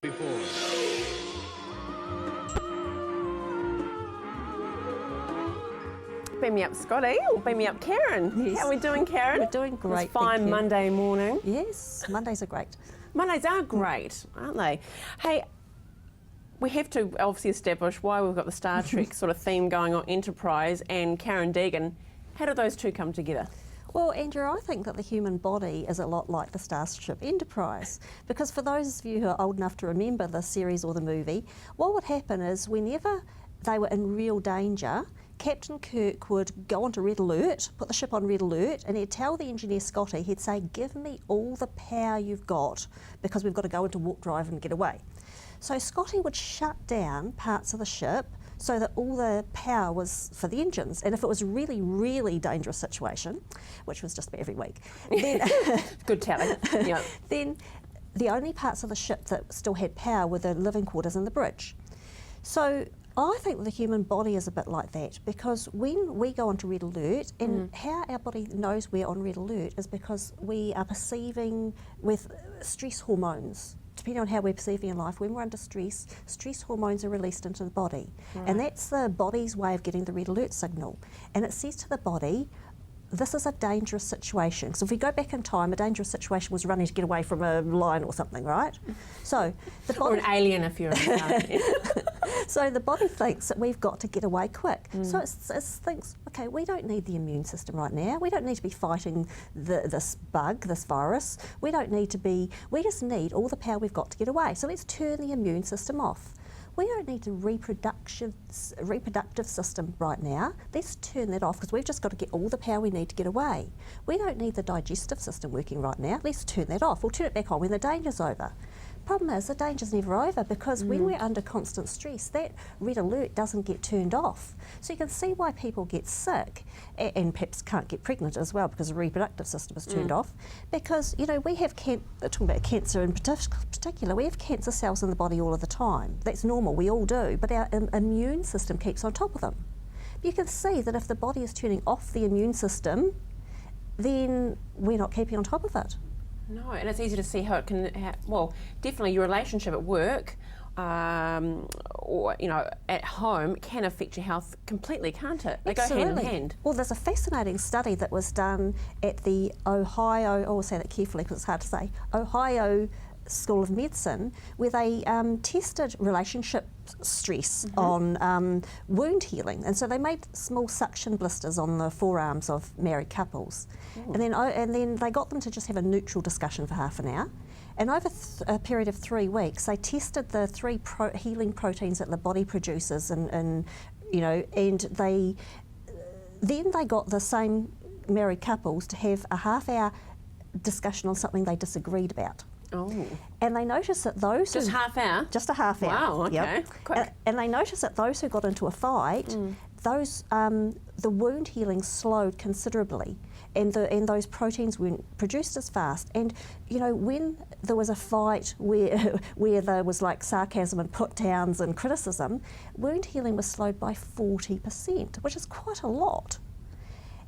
Before. Beam me up, Scotty, or beam me up, Karen. Yes. How are we doing, Karen? We're doing great. It's fine thank you. Monday morning. Yes, Mondays are great. Mondays are great, aren't they? Hey, we have to obviously establish why we've got the Star Trek sort of theme going on Enterprise and Karen Degen. How do those two come together? Well, Andrew, I think that the human body is a lot like the Starship Enterprise, because for those of you who are old enough to remember the series or the movie, what would happen is whenever they were in real danger, Captain Kirk would go onto red alert, put the ship on red alert, and he'd tell the engineer Scotty, he'd say, give me all the power you've got because we've got to go into warp drive and get away. So Scotty would shut down parts of the ship so that all the power was for the engines. And if it was a really, really dangerous situation, which was just about every week, then, Good tally. Yeah. then the only parts of the ship that still had power were the living quarters and the bridge. So I think the human body is a bit like that, because when we go onto red alert, and how our body knows we're on red alert is because we are perceiving with stress hormones. Depending on how we're perceiving in life, when we're under stress, stress hormones are released into the body. Right. And that's the body's way of getting the red alert signal. And it says to the body, this is a dangerous situation. So if we go back in time, a dangerous situation was running to get away from a lion or something, right? So the body, Or an alien if you're so the body thinks that we've got to get away quick. So it thinks, okay, we don't need the immune system right now. We don't need to be fighting this bug, this virus. We just need all the power we've got to get away. So let's turn the immune system off. We don't need the reproductive system right now. Let's turn that off because we've just got to get all the power we need to get away. We don't need the digestive system working right now. Let's turn that off. We'll turn it back on when the danger's over. Problem is, the danger's never over, because when we're under constant stress, that red alert doesn't get turned off. So you can see why people get sick and perhaps can't get pregnant as well, because the reproductive system is turned off. Because, you know, we have, talking about cancer in particular, we have cancer cells in the body all of the time. That's normal, we all do, but our immune system keeps on top of them. You can see that if the body is turning off the immune system, then we're not keeping on top of it. No, and it's easy to see how it can, well, definitely your relationship at work or, you know, at home can affect your health completely, can't it? They Absolutely. go hand in hand. Well, there's a fascinating study that was done at the Ohio, I'll say that carefully because it's hard to say, Ohio School of Medicine, where they tested relationship stress on wound healing. And so they made small suction blisters on the forearms of married couples. And then they got them to just have a neutral discussion for half an hour. And over a period of 3 weeks, they tested the three healing proteins that the body produces, and then they got the same married couples to have a half-hour discussion on something they disagreed about. Oh. And they noticed that those Just half hour? just a half hour. Wow, okay. Yep. Quick. And they noticed that those who got into a fight, those the wound healing slowed considerably, and those proteins weren't produced as fast. And you know, when there was a fight where there was like sarcasm and put downs and criticism, wound healing was slowed by 40%, which is quite a lot.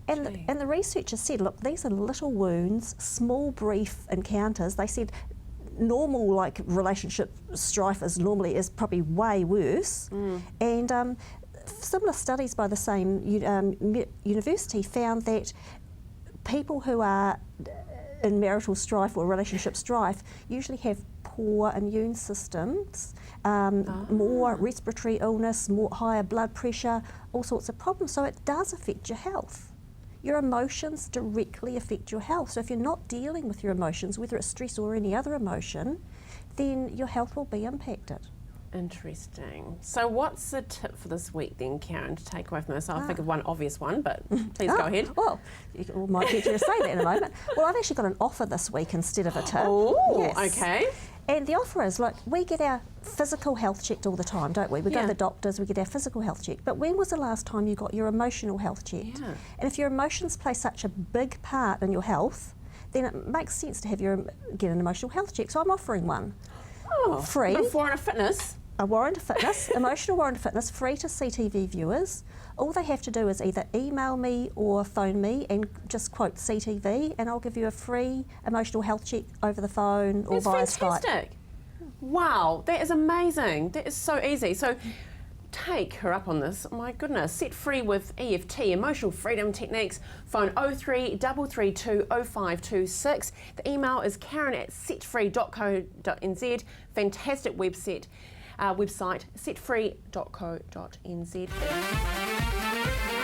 And the researchers said, look, these are little wounds, small, brief encounters. They said normal, like, relationship strife is probably way worse. And similar studies by the same university found that people who are in marital strife or relationship strife usually have poor immune systems, more respiratory illness, higher blood pressure, all sorts of problems. So it does affect your health. Your emotions directly affect your health. So if you're not dealing with your emotions, whether it's stress or any other emotion, then your health will be impacted. Interesting. So what's the tip for this week then, Karen, to take away from this? I'll think of one obvious one, but please go ahead. Well, might get you to say that in a moment. Well, I've actually got an offer this week instead of a tip. Oh, yes. okay. And the offer is, look, we get our physical health checked all the time, don't we? We go to the doctors, we get our physical health checked. But when was the last time you got your emotional health checked? Yeah. And if your emotions play such a big part in your health, then it makes sense to get an emotional health check. So I'm offering one. Oh, free. Before and fitness. A warrant of fitness, emotional warrant of fitness, free to CTV viewers. All they have to do is either email me or phone me and just quote CTV, and I'll give you a free emotional health check over the phone or That's via fantastic. Skype. Wow, that is amazing. That is so easy. So take her up on this. My goodness. Set free with EFT, emotional freedom techniques. Phone 03 332 0526. The email is karen@setfree.co.nz. Fantastic website, setfree.co.nz.